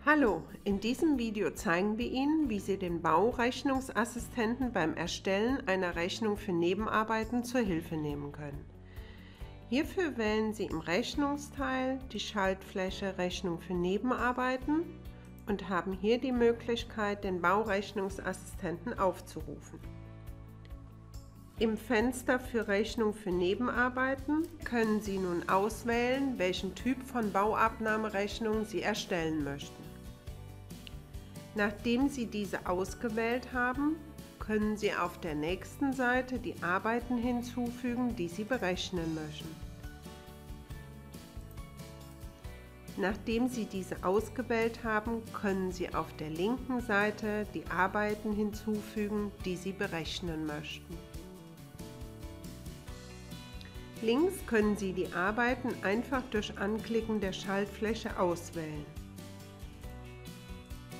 Hallo, in diesem Video zeigen wir Ihnen, wie Sie den Baurechnungsassistenten beim Erstellen einer Rechnung für Nebenarbeiten zur Hilfe nehmen können. Hierfür wählen Sie im Rechnungsteil die Schaltfläche Rechnung für Nebenarbeiten und haben hier die Möglichkeit, den Baurechnungsassistenten aufzurufen. Im Fenster für Rechnung für Nebenarbeiten können Sie nun auswählen, welchen Typ von Bauabnahmerechnung Sie erstellen möchten. Nachdem Sie diese ausgewählt haben, können Sie auf der nächsten Seite die Arbeiten hinzufügen, die Sie berechnen möchten. Nachdem Sie diese ausgewählt haben, können Sie auf der linken Seite die Arbeiten hinzufügen, die Sie berechnen möchten. Links können Sie die Arbeiten einfach durch Anklicken der Schaltfläche auswählen.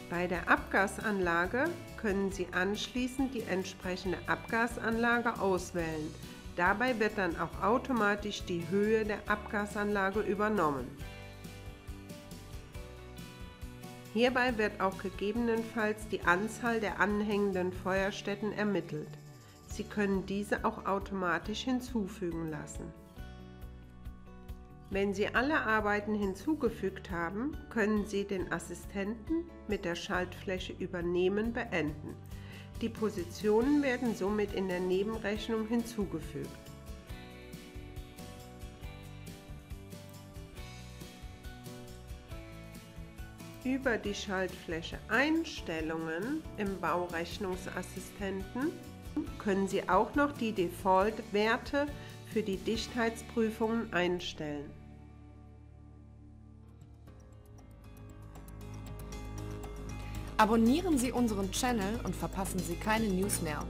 Bei der Abgasanlage können Sie anschließend die entsprechende Abgasanlage auswählen. Dabei wird dann auch automatisch die Höhe der Abgasanlage übernommen. Hierbei wird auch gegebenenfalls die Anzahl der anhängenden Feuerstätten ermittelt. Sie können diese auch automatisch hinzufügen lassen. Wenn Sie alle Arbeiten hinzugefügt haben, können Sie den Assistenten mit der Schaltfläche Übernehmen beenden. Die Positionen werden somit in der Nebenrechnung hinzugefügt. Über die Schaltfläche Einstellungen im Baurechnungsassistenten können Sie auch noch die Default-Werte für die Dichtheitsprüfungen einstellen. Abonnieren Sie unseren Channel und verpassen Sie keine News mehr.